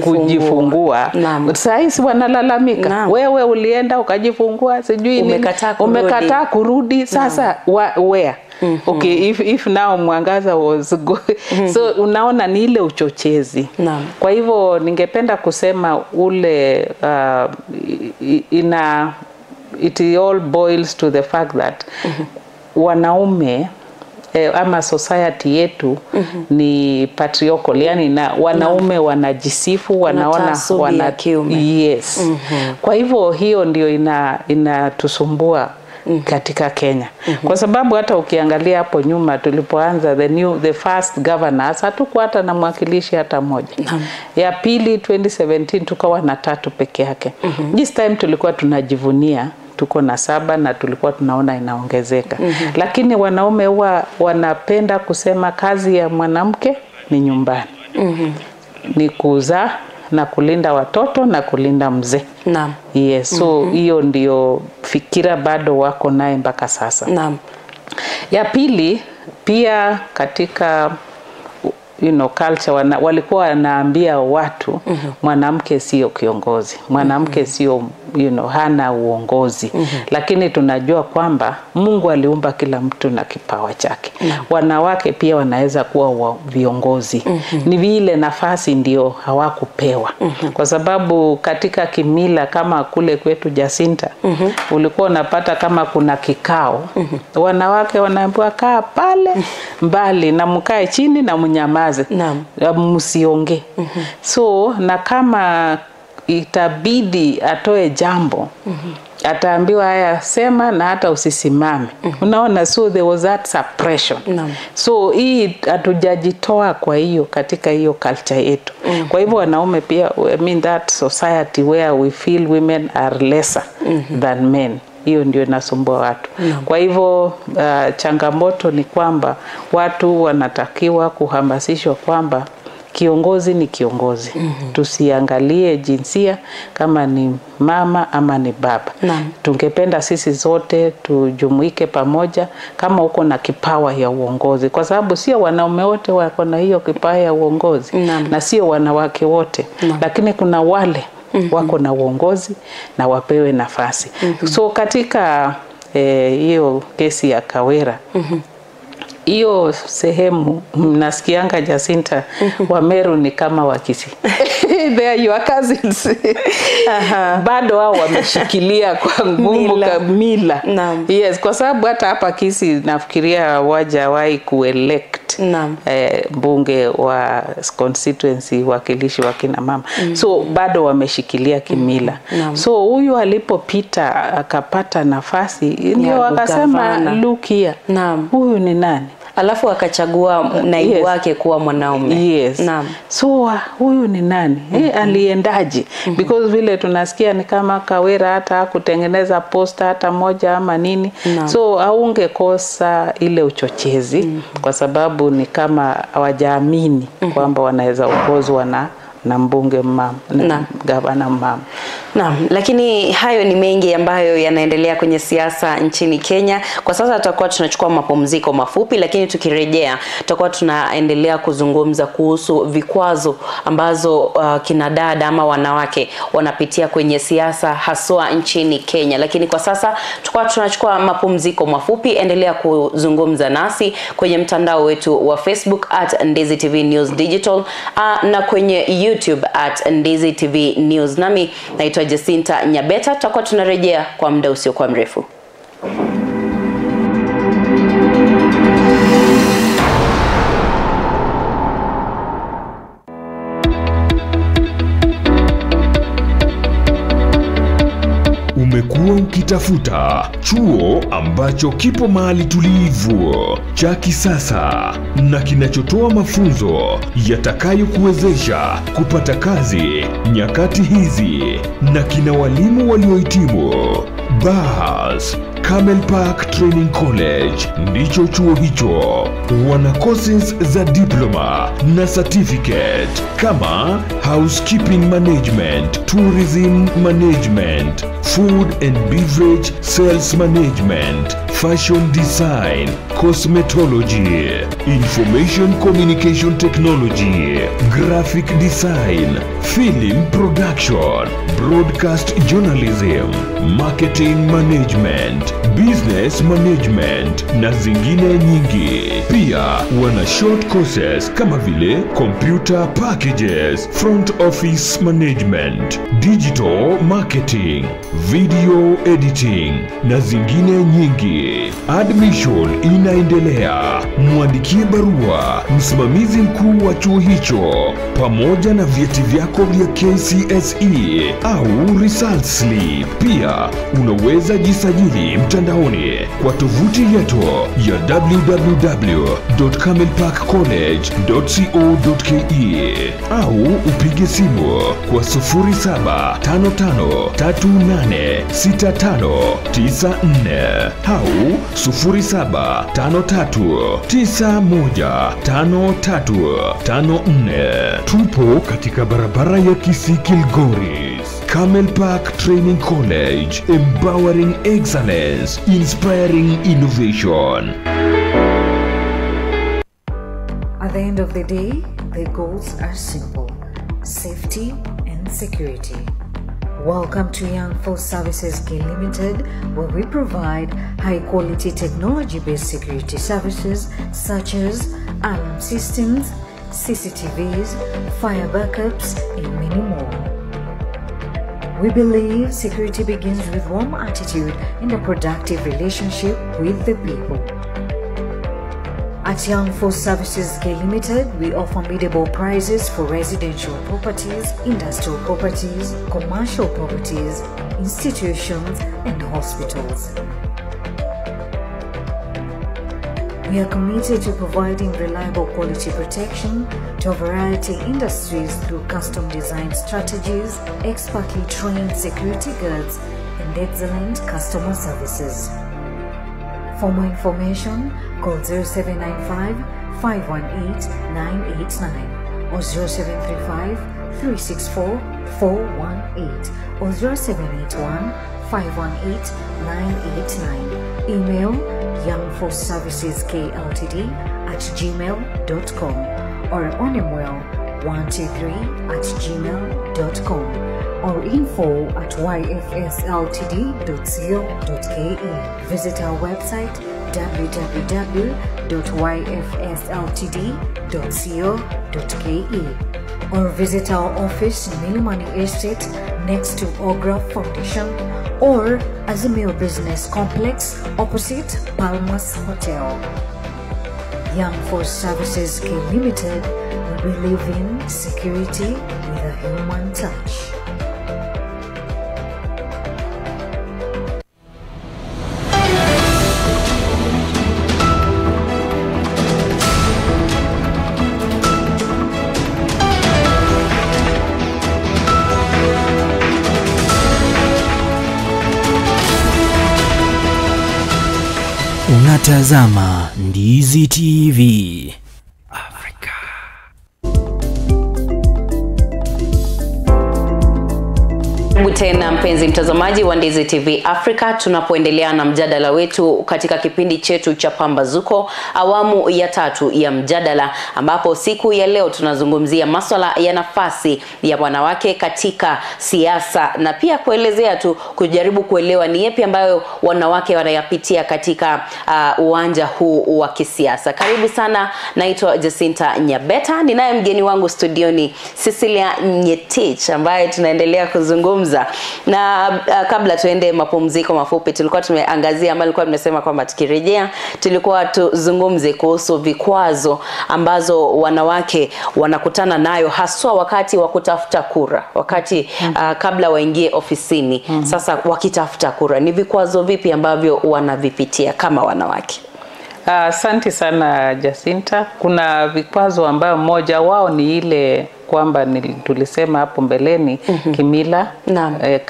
kujifungua. Sasa wanalalamika, wewe ulienda ukajifungua, sijui umekataa kurudi. Sasa where? Okay, if now Mwangaza was so unaona ni ile uchochezi. Kwa hivyo ningependa kusema it all boils to the fact that wanaume ama society yetu ni patriarchal, yani na wanaume wanajisifu, wanaona yes. Kwa hivyo hiyo ndio inatusumbua katika Kenya. Kwa sababu hata ukiangalia hapo nyuma tulipoanza the first governors, hatukuwa hata na mwakilishi hata moja. Ya pili 2017 tukawa na 3 peke yake. This time tulikuwa tunajivunia tuko na 7 na tulikuwa tunaona inaongezeka. Lakini wanaume huwa wanapenda kusema kazi ya mwanamke ni nyumbani. Ni kuzaa na kulinda watoto na kulinda mzee. Yes, so hiyo ndio fikira bado wako naye mpaka sasa. Ya pili pia katika culture walikuwa wanaambia watu mwanamke sio kiongozi, mwanamke sio hana uongozi. Lakini tunajua kwamba Mungu aliumba kila mtu na kipawa chake. Wanawake pia wanaweza kuwa viongozi. Ni vile nafasi ndio hawakupewa. Kwa sababu katika kimila kama kule kwetu Jacinta, ulikuwa unapata kama kuna kikao, wanawake wanaambiwa kaa pale mbali na mkae chini na mnyamaze, msiongee. So na kama itabidi atoe jambo, ataambiwa haya sema na hata usisimame. Unaona, so there was that suppression. So hii hatujajitoa kwa hiyo katika hiyo culture yetu. Kwa hivyo wanaume pia, I mean that society where we feel women are lesser than men, hiyo ndio inasumbua watu. Kwa hivyo changamoto ni kwamba watu wanatakiwa kuhamasishwa kwamba kiongozi ni kiongozi. Tusiangalie jinsia kama ni mama ama ni baba. Tungependa sisi zote tujumuike pamoja kama uko na kipawa ya uongozi, kwa sababu sio wanaume wote wako na hiyo kipawa ya uongozi na sio wanawake wote. Lakini kuna wale wako na uongozi na wapewe nafasi. So katika hiyo kesi ya Kawera, hiyo sehemu mnasikianga Jacinta Wameru ni kama Wakisi. They are your cousins. Bado wao wameshikilia kwa ngumu mila. Yes, kwa sababu hata hapa Kisii nafikiria wajawahi kuelect mbunge wa constituency, wakilishi wa kina mama. So bado wameshikilia kimila. So huyu alipopita akapata nafasi, ndio wakasema look here, huyu ni nani? Alafu akachagua naibu wake kuwa mwanaume. So huyu ni nani? Aliendaje? Because vile tunasikia ni kama Kawera hata kutengeneza posta hata moja ama nini. So haungekosa ile uchochezi kwa sababu ni kama hawajaamini kwamba wanaweza ongozwa na mbunge mama na gavana mama. Lakini hayo ni mengi ambayo yanaendelea kwenye siasa nchini Kenya. Kwa sasa tutakuwa tunachukua mapumziko mafupi, lakini tukirejea tutakuwa tunaendelea kuzungumza kuhusu vikwazo ambazo kina dada ama wanawake wanapitia kwenye siasa haswa nchini Kenya. Lakini kwa sasa tutakuwa tunachukua mapumziko mafupi. Endelea kuzungumza nasi kwenye mtandao wetu wa Facebook @NdiziTV News Digital na kwenye YouTube @NdiziTV News. Nami naitwa Jacinta Nyabeta. Tutakuwa tunarejea kwa muda usiokuwa mrefu. Umekuwa ukitafuta chuo ambacho kipo mahali tulivu, cha kisasa na kinachotoa mafunzo yatakayokuwezesha kupata kazi nyakati hizi, na kina walimu waliohitimu. Bas Camel Park Training College ndicho chuo hicho. Wana courses za diploma na certificate kama housekeeping management, tourism management, food and beverage sales management, fashion design, cosmetology, information communication technology, graphic design, film production, broadcast journalism, marketing management, business management na zingine nyingi. Pia wana short courses kama vile computer packages, front office management, digital marketing, video editing na zingine nyingi. Admission inaendelea. Mwandikie barua msimamizi mkuu wa chuo hicho pamoja na vyeti vyako vya KCSE au result slip. Pia unaweza jisajili mtandaoni kwa tovuti yetu ya www.camelparkcollege.co.ke au upige simu kwa 0755386594 au 0753915354. Tupo katika barabara ya Kisii Kilgoris. Camel Park Training College, empowering excellence, inspiring innovation. At the end of the day, the goals are simple: safety and security. Welcome to Young Force Services K Limited, where we provide high-quality technology-based security services such as alarm systems, CCTVs, fire backups, and many more. We believe security begins with warm attitude and a productive relationship with the people. At Young Force Services K Limited, we offer biddable prices for residential properties, industrial properties, commercial properties, institutions, and hospitals. We are committed to providing reliable quality protection to a variety of industries through custom design strategies, expertly trained security guards, and excellent customer services. For more information, call 0795 518 989 or 0735 364 418 or 0781 518 989. Email youngforceservicesltd@gmail.com or onemwell123@gmail.com or info@yfsltd.co.ke. Visit our website www.yfsltd.co.ke or visit our office in Milimani Estate next to Ograf Foundation or Azimio Business Complex opposite Palmas Hotel. Young Force Services K Limited, we believe in security with a human touch. Unatazama Ndizi TV Africa. Karibu tena mpenzi mtazamaji wa Ndizi TV Africa, tunapoendelea na mjadala wetu katika kipindi chetu cha Pambazuko awamu ya 3 ya mjadala, ambapo siku ya leo tunazungumzia masuala ya nafasi ya wanawake katika siasa na pia kuelezea kujaribu kuelewa ni yapi ambayo wanawake wanayapitia katika uwanja huu wa kisiasa. Karibu sana, naitwa Jacinta Nyabeta, ninaye mgeni wangu studioni Cecilia Nyetich ambaye tunaendelea kuzungumza. Na kabla tuende mapumziko mafupi, tulikuwa tumeangazia ama tulikuwa tumesema kwamba tukirejea tulikuwa tuzungumze kuhusu vikwazo ambazo wanawake wanakutana nayo haswa wakati wa kutafuta kura, wakati kabla waingie ofisini. Sasa wakitafuta kura, ni vikwazo vipi ambavyo wanavipitia kama wanawake? Asante sana Jacinta. Kuna vikwazo ambayo moja wao ni ile kwamba tulisema hapo mbeleni kimila,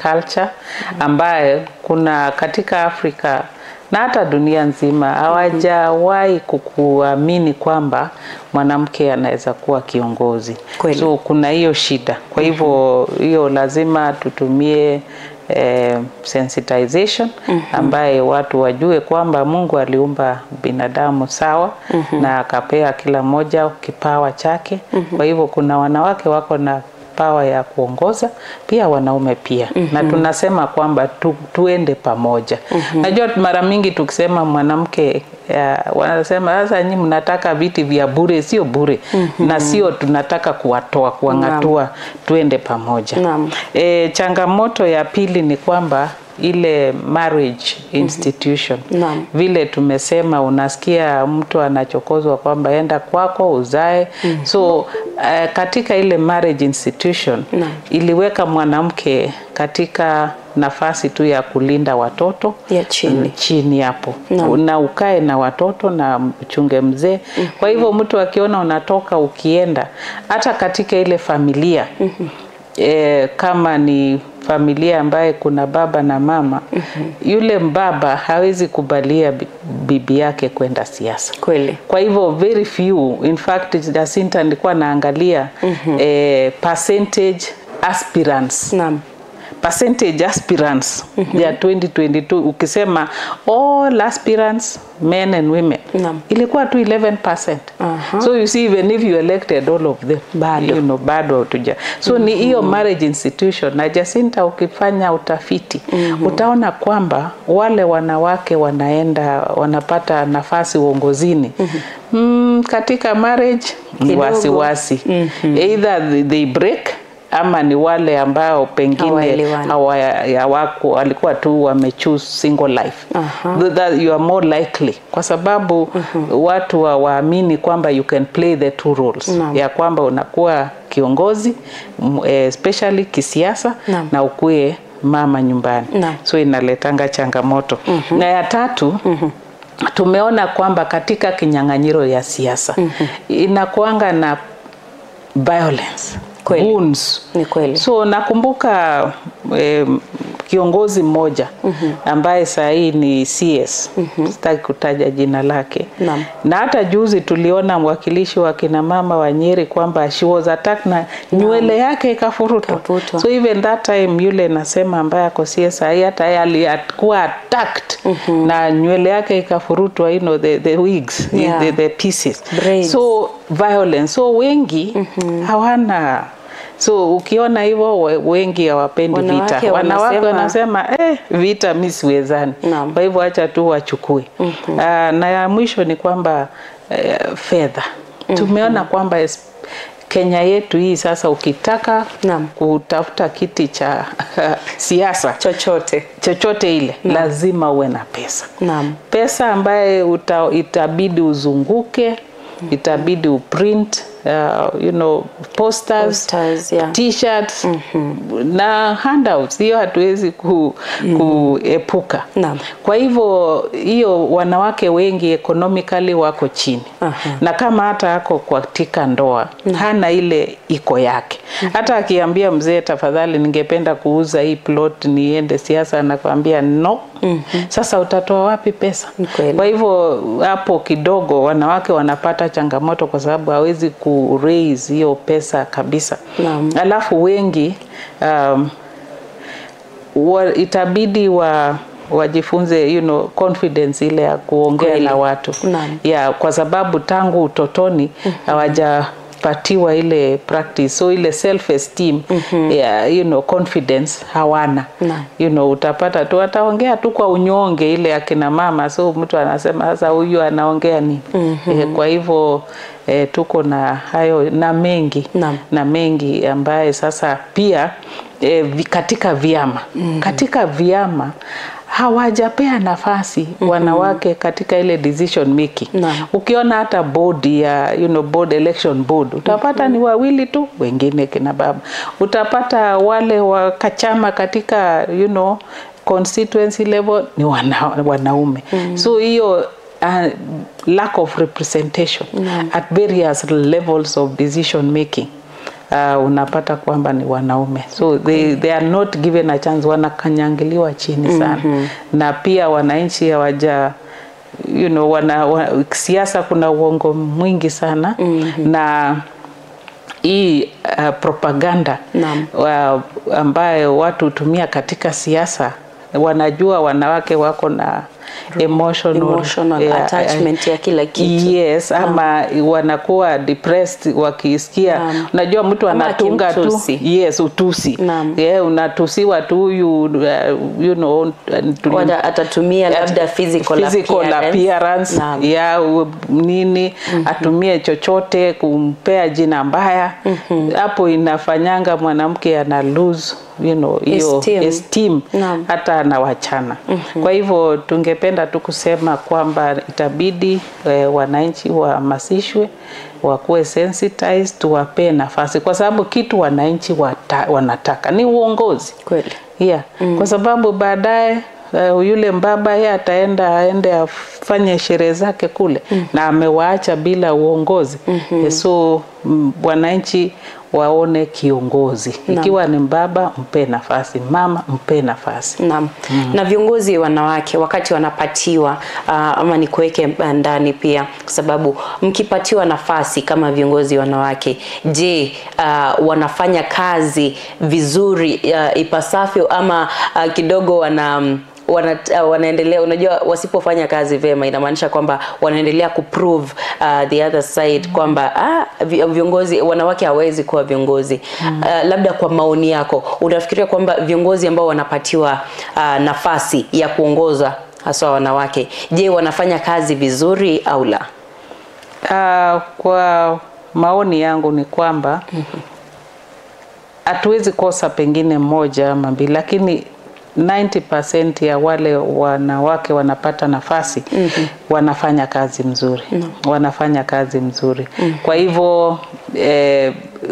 culture, ambaye kuna katika Afrika na hata dunia nzima hawajawahi kukuamini kwamba mwanamke anaweza kuwa kiongozi. So kuna hiyo shida. Kwa hivyo hiyo lazima tutumie sensitization ambaye watu wajue kwamba Mungu aliumba binadamu sawa na akapea kila mmoja kipawa chake. Kwa hivyo kuna wanawake wako na power ya kuongoza, pia wanaume pia. Na tunasema kwamba tuende pamoja. Najua mara mingi tukisema mwanamke wanasema sasa nyinyi mnataka viti vya bure, sio bure. Na sio tunataka kuangatua, tuende pamoja. Changamoto ya pili ni kwamba ile marriage institution. Vile tumesema unasikia mtu anachokozwa kwamba enda kwako uzae. So katika ile marriage institution iliweka mwanamke katika nafasi tu ya kulinda watoto ya chini hapo. Na ukae na watoto na mchunge mzee. Kwa hivyo mtu akiona unatoka ukienda hata katika ile familia kama ni familia ambaye kuna baba na mama, yule mbaba hawezi kubalia bibi yake kwenda siasa. Kweli. Kwa hivyo very few, in fact Jacinta nilikuwa naangalia percentage aspirants percentage aspirants ya 2022 ukisema all aspirants men and women ilikuwa tu 11%. So you see, even if you elected all of them bado tuja. So ni hiyo marriage institution. Na Jacinta, ukifanya utafiti utaona kwamba wale wanawake wanapata nafasi uongozini katika marriage ni wasiwasi. Either they break ama ni wale ambao pengine walikuwa tu wamechoose single life. That you are more likely, kwa sababu watu waamini kwamba you can play the two roles. Ya kwamba unakuwa kiongozi especially kisiasa na ukue mama nyumbani. So inaletanga changamoto. Na ya tatu, tumeona kwamba katika kinyang'anyiro ya siasa inakuanga na violence. Wounds. Ni kweli. So nakumbuka kiongozi mmoja ambaye saa hii ni CS, sitaki kutaja jina lake. Na hata juzi tuliona mwakilishi wa kina mama wa Nyeri kwamba she was attacked na nywele yake ikafurutwa. So even that time yule nasema ambaye ako CS hata alikuwa attacked na nywele yake ikafurutwa, you know, the wigs, the pieces. Braids. So violence. So wengi hawana. So ukiona hivyo wengi hawapendi vita. Wanawake wanasema vita mimi siwezani. Kwa hivyo acha tu wachukue. Na ya mwisho ni kwamba fedha. Tumeona kwamba Kenya yetu hii sasa ukitaka kutafuta kiti cha siasa chochote ile lazima uwe na pesa. Pesa ambaye itabidi uzunguke, itabidi uprint you know, posters t-shirts na handouts. Hiyo hatuwezi kuepuka. Kwa hivyo hiyo wanawake wengi economically wako chini. Na kama hata ako katika ndoa hana ile iko yake. Hata akiambia mzee tafadhali ningependa kuuza hii plot niende siasa, anakuambia no. Sasa utatoa wapi pesa? Kwa hivyo hapo kidogo wanawake wanapata changamoto kwa sababu hawezi ku raise hiyo pesa kabisa. Alafu wengi itabidi wajifunze, you know, confidence ile ya kuongea na watu. Kwa sababu tangu utotoni hawajapatiwa ile practice. So ile self esteem, you know, confidence hawana. You know, utapata tu ataongea tu kwa unyonge ile akina mama. So mtu anasema sasa huyu anaongea nini? Kwa hivyo tuko na hayo na mengi ambaye sasa pia katika vyama hawajapea nafasi wanawake katika ile decision making. Ukiona hata board ya, you know, board election board utapata ni wawili tu, wengine kina baba. Utapata wale wakachama katika, you know, constituency level ni wanaume. So hiyo lack of representation at various levels of decision making, unapata kwamba ni wanaume. So they are not given a chance, wanakanyangiliwa chini sana. Na pia wananchi hawaja, you know, siasa kuna uongo mwingi sana. Na hii propaganda ambayo watu hutumia katika siasa, wanajua wanawake wako na emotional attachment ya kila kitu. Ama wanakuwa depressed wakisikia. Unajua mtu anatunga tu utusi. Unatusiwa tu you know, atatumia labda physical appearance nini, atumie chochote kumpea jina mbaya. Hapo inafanyanga mwanamke ana lose, you know, hiyo esteem hata anawachana. Kwa hivyo tungependa tu kusema kwamba itabidi wananchi wahamasishwe, wakuwe sensitized, tuwape nafasi, kwa sababu kitu wananchi wanataka ni uongozi. Kweli. Kwa sababu baadaye yule mbaba yeye aende afanye sherehe zake kule na amewaacha bila uongozi. So wananchi waone kiongozi. Ikiwa ni baba, mpe nafasi, mama mpe nafasi. Naam. Na viongozi wanawake wakati wanapatiwa ama ni kuweke ndani pia, kwa sababu mkipatiwa nafasi kama viongozi wanawake, je, wanafanya kazi vizuri ipasavyo ama kidogo wanaendelea, unajua wasipofanya kazi vema inamaanisha kwamba wanaendelea kuprove the other side kwamba viongozi wanawake hawezi kuwa viongozi. Labda kwa maoni yako unafikiria kwamba viongozi ambao wanapatiwa nafasi ya kuongoza hasa wanawake, je, wanafanya kazi vizuri au la? Kwa maoni yangu ni kwamba hatuwezi kosa pengine mmoja ama mbili, lakini 90% ya wale wanawake wanapata nafasi wanafanya kazi mzuri. Wanafanya kazi mzuri. Kwa hivyo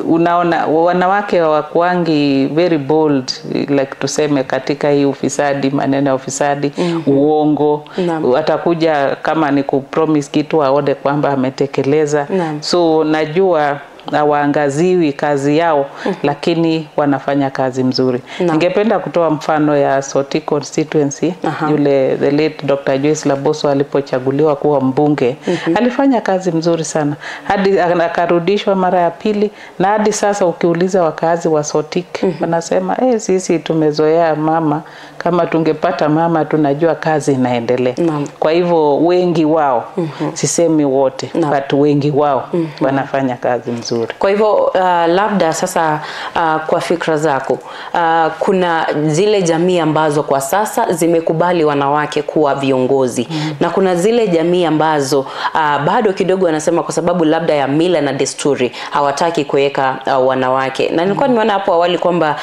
unaona wanawake hawakuangi very bold, like tuseme katika hii ufisadi, maneno ya ufisadi, uongo. Atakuja kama ni kupromise kitu aone kwamba ametekeleza. So najua hawaangaziwi kazi yao, lakini wanafanya kazi mzuri. Ningependa kutoa mfano ya Soti constituency. Yule the late Dr. Joyce Laboso alipochaguliwa kuwa mbunge, alifanya kazi mzuri sana hadi akarudishwa mara ya pili, na hadi sasa ukiuliza wakazi wa Soti wanasema sisi tumezoea mama, kama tungepata mama tunajua kazi inaendelea. Kwa hivyo wengi wao, sisemi wote, but wengi wao wanafanya kazi mzuri. Kwa hivyo labda sasa kwa fikra zako, kuna zile jamii ambazo kwa sasa zimekubali wanawake kuwa viongozi, na kuna zile jamii ambazo bado kidogo wanasema kwa sababu labda ya mila na desturi hawataki kuweka wanawake. Na nilikuwa nimeona hapo awali kwamba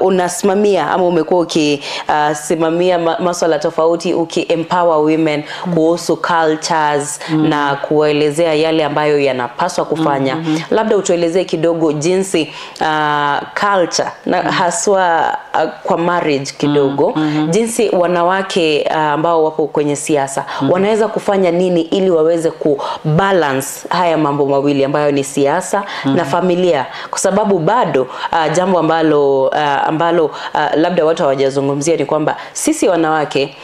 unasimamia ama umekuwa ukisimamia masuala tofauti, uki-empower women kuhusu cultures na kuelezea yale ambayo yanapaswa kufanya. Labda utuelezee kidogo jinsi culture na haswa kwa marriage kidogo, jinsi wanawake ambao wapo kwenye siasa wanaweza kufanya nini ili waweze kubalance haya mambo mawili ambayo ni siasa na familia, kwa sababu bado jambo ambalo labda watu hawajazungumzia ni kwamba sisi wanawake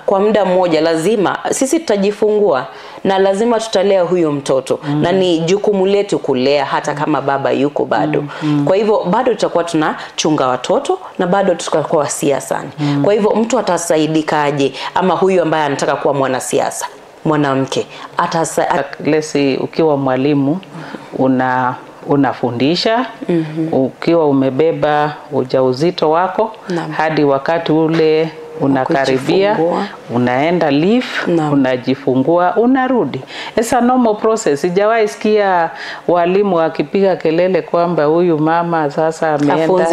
kwa muda mmoja lazima sisi tutajifungua na lazima tutalea huyo mtoto, na ni jukumu letu kulea hata kama baba yuko bado. Kwa hivyo bado tutakuwa tunachunga watoto na bado tutakuwa siasani. Kwa hivyo mtu atasaidikaje, ama huyu ambaye anataka kuwa mwanasiasa mwanamke lesi ukiwa mwalimu unafundisha, ukiwa umebeba ujauzito wako hadi wakati ule unakaribia, unaenda leave, unajifungua, unarudi. It's a normal process. Sijawahi sikia walimu wakipiga kelele kwamba huyu mama sasa ameenda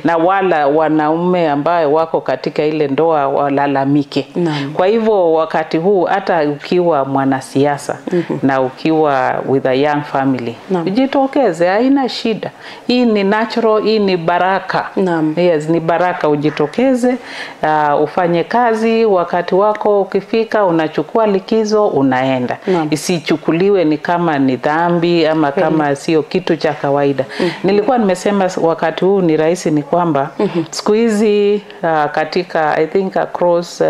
na wala wanaume ambao wako katika ile ndoa walalamike. Kwa hivyo wakati huu hata ukiwa mwanasiasa na ukiwa with a young family, ujitokeze, haina shida. Hii ni natural, hii ni baraka. Yes, ni baraka, ujitokeze, ufanye kazi, wakati wako ukifika unachukua likizo unaenda. Isichukuliwe ni kama ni dhambi ama kama sio kitu cha kawaida. Nilikuwa nimesema wakati huu ni rahisi ni kwamba siku hizi katika I think across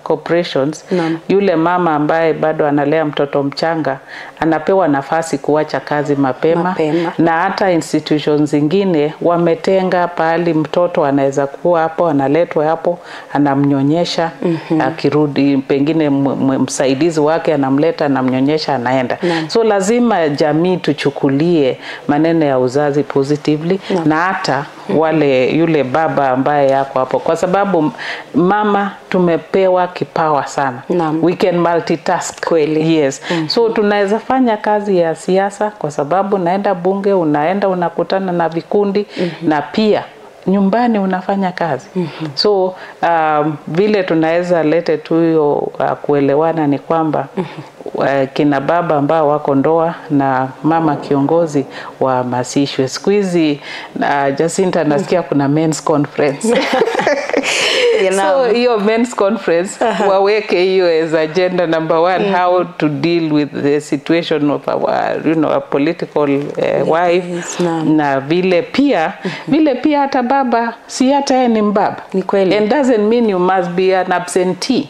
corporations, yule mama ambaye bado analea mtoto mchanga anapewa nafasi kuacha kazi mapema. Na hata institutions zingine wametenga pahali mtoto anaweza kuwa hapo, analetwa hapo, anamnyonyesha, akirudi pengine msaidizi wake anamleta, anamnyonyesha, anaenda. So lazima jamii tuchukulie maneno ya uzazi positively, na hata yule baba ambaye yako hapo, kwa sababu mama tumepewa kipawa sana. We can multitask kweli. Yes. So tunaweza fanya kazi ya siasa, kwa sababu naenda bunge, unaenda unakutana na vikundi, na pia nyumbani unafanya kazi. So vile tunaweza lete tu hiyo kuelewana ni kwamba kina baba ambao wako ndoa na mama kiongozi wahamasishwe. Siku hizi Jacinta nasikia kuna men's conference. So hiyo men's conference waweke hiyo as agenda number 1, how to deal with the situation of our our political wife, na vile pia hata baba si hata yeye ni mbaba. Ni kweli. And doesn't mean you must be an absentee.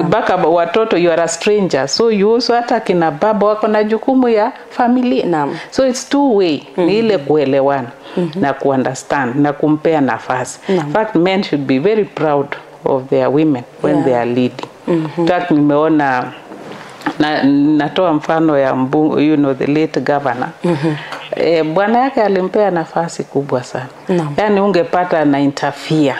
Baka watoto you are a stranger, so you also hata kina baba wako na jukumu ya familia. So it's two way, ni ile kuelewana na kuunderstand na kumpea nafasi. In fact, men should be very proud of their women when they are leading. In fact, nimeona natoa mfano ya the late governor. Bwana yake alimpea nafasi kubwa sana. Yani ungepata na interfere.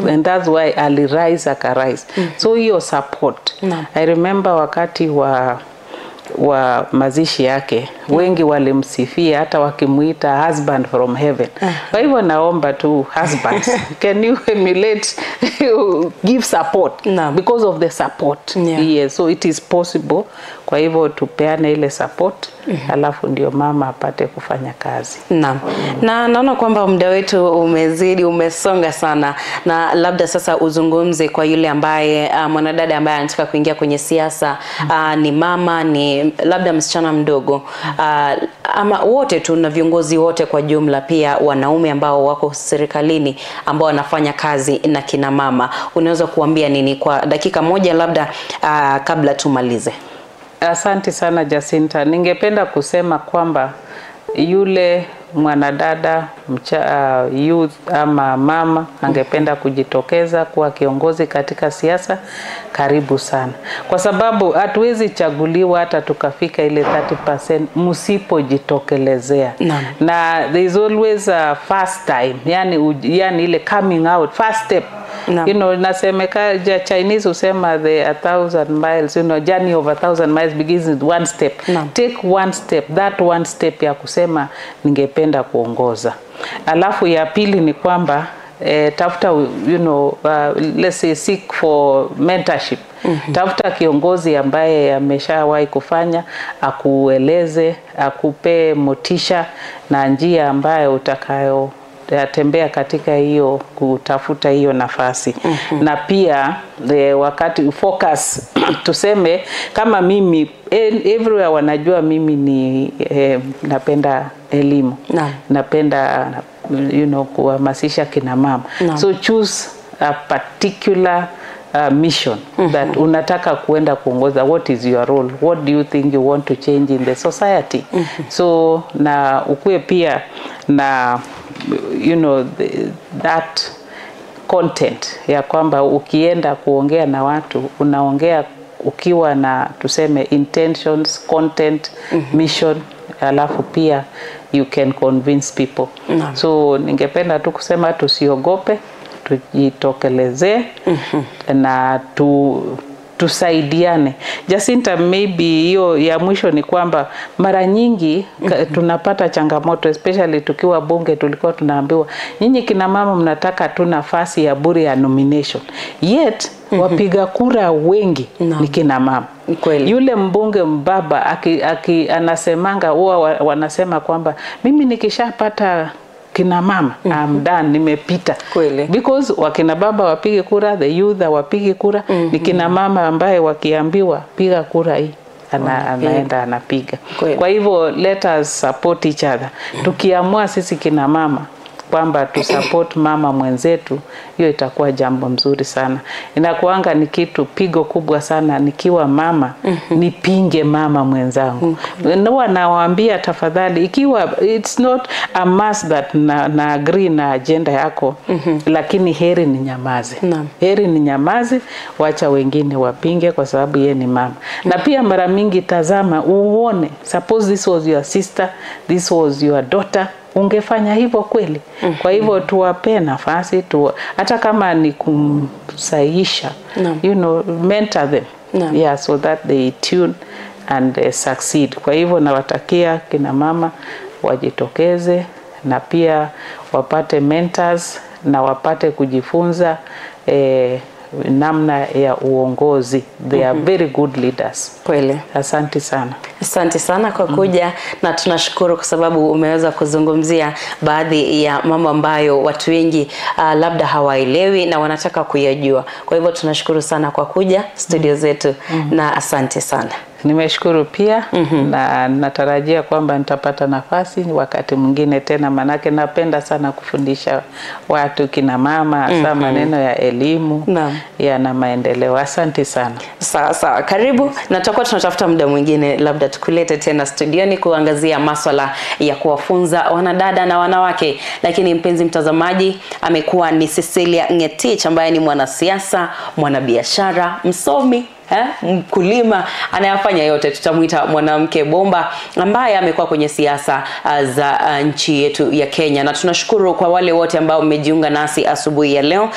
And that's why alirise akarise. So hiyo support. I remember wakati wa mazishi yake wengi walimsifia hata wakimuita husband from heaven. Kwa hivyo naomba tu husbands, can you emulate, give support because of the support. Yes, so it is possible. Kwa hivyo tupeane ile support, alafu ndio mama apate kufanya kazi. Na naona kwamba muda wetu umezidi, umesonga sana, na labda sasa uzungumze kwa yule ambaye mwanadada ambaye anataka kuingia kwenye siasa, ni mama, ni labda msichana mdogo, ama wote tu na viongozi wote kwa jumla, pia wanaume ambao wako serikalini ambao wanafanya kazi na kina mama. Unaweza kuambia nini kwa dakika moja labda kabla tumalize? Asante sana Jacinta. Ningependa kusema kwamba yule mwanadada, youth ama mama angependa kujitokeza kuwa kiongozi katika siasa, karibu sana. Kwa sababu hatuwezi chaguliwa hata tukafika ile 30% msipojitokelezea. Na there is always a first time, yani ile coming out, first step. Nasemeka Chinese usema the 1,000 miles, journey of 1,000 miles begins with one step. Take one step, that one step ya kusema ningependa kuongoza. Alafu ya pili ni kwamba tafuta let's say seek for mentorship. Tafuta kiongozi ambaye ameshawahi kufanya, akueleze, akupe motisha na njia ambayo utakayo tembea katika hiyo kutafuta hiyo nafasi. Na pia wakati focus tuseme kama mimi everywhere wanajua mimi ni napenda elimu, napenda kuhamasisha kina mama. So choose a particular mission that unataka kuenda kuongoza. What is your role? What do you think you want to change in the society? So na ukue pia na that content ya kwamba ukienda kuongea na watu unaongea ukiwa na tuseme intentions, content, mission, alafu pia you can convince people. So ningependa tu kusema tusiogope, tujitokelezee na tusaidiane. Jacinta, maybe hiyo ya mwisho ni kwamba mara nyingi tunapata changamoto, especially tukiwa bunge tulikuwa tunaambiwa nyinyi kina mama mnataka tu nafasi ya bure ya nomination. Yet wapiga kura wengi ni kina mama. Yule mbunge mbaba anasemanga huwa wanasema kwamba mimi nikishapata kina mama I'm done, nimepita. Because wakina baba wapige kura, the youth wapige kura, ni kina mama ambaye wakiambiwa piga kura hii anaenda anapiga. Kwa hivyo let us support each other. Tukiamua sisi kina mama kwamba tu support mama mwenzetu, hiyo itakuwa jambo mzuri sana. Inakuanga ni kitu pigo kubwa sana nikiwa mama nipinge mama mwenzangu. Ndio nawaambia tafadhali, ikiwa it's not a must that na agree na agenda yako, lakini heri ni nyamaze. Heri ni nyamaze, wacha wengine wapinge kwa sababu yeye ni mama. Na pia mara mingi tazama uone, suppose this was your sister, this was your daughter, ungefanya hivyo kweli? Kwa hivyo tuwape nafasi, hata kama ni kumsaisha, mentor them. Yeah, so that they tune and succeed. Kwa hivyo nawatakia kina mama wajitokeze na pia wapate mentors na wapate kujifunza namna ya uongozi. They are very good leaders. Kweli. Asante sana. Asante sana kwa kuja na tunashukuru kwa sababu umeweza kuzungumzia baadhi ya mambo ambayo watu wengi labda hawaelewi na wanataka kuyajua. Kwa hivyo tunashukuru sana kwa kuja studio zetu na asante sana. Nimeshukuru pia na natarajia kwamba nitapata nafasi wakati mwingine tena, manake napenda sana kufundisha watu kina mama hasa maneno ya elimu na maendeleo. Asante sana. Sawa, karibu na tutakuwa tunatafuta muda mwingine labda tukulete tena studioni kuangazia masuala ya kuwafunza wanadada na wanawake. Lakini mpenzi mtazamaji, amekuwa ni Cecilia Ngetich ambaye ni mwanasiasa, mwanabiashara, msomi, mkulima, anayafanya yote. Tutamuita mwanamke bomba ambaye amekuwa kwenye siasa za nchi yetu ya Kenya. Na tunashukuru kwa wale wote ambao mmejiunga nasi asubuhi ya leo.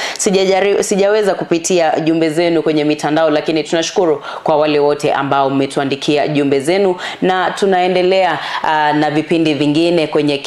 Sijaweza kupitia jumbe zenu kwenye mitandao, lakini tunashukuru kwa wale wote ambao mmetuandikia jumbe zenu, na tunaendelea na vipindi vingine kwenye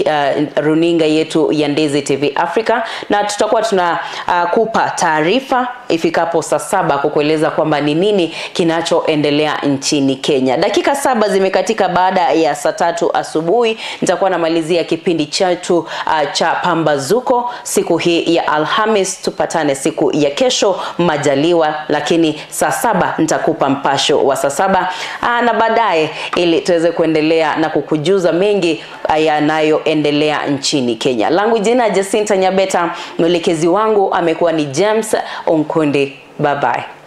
runinga yetu ya Ndezi TV Africa, na tutakuwa tunakupa taarifa ifikapo saa 7 kukueleza kwamba ni nini kinachoendelea nchini Kenya. Dakika 7 zimekatika baada ya saa 3 asubuhi. Nitakuwa namalizia kipindi chetu cha Pambazuko siku hii ya Alhamis. Tupatane siku ya kesho majaliwa, lakini saa 7 nitakupa mpasho wa saa 7 na baadaye, ili tuweze kuendelea na kukujuza mengi yanayoendelea nchini Kenya. Langu jina Jacinta Nyabeta, mwelekezi wangu amekuwa ni James Onkundi. Bye bye.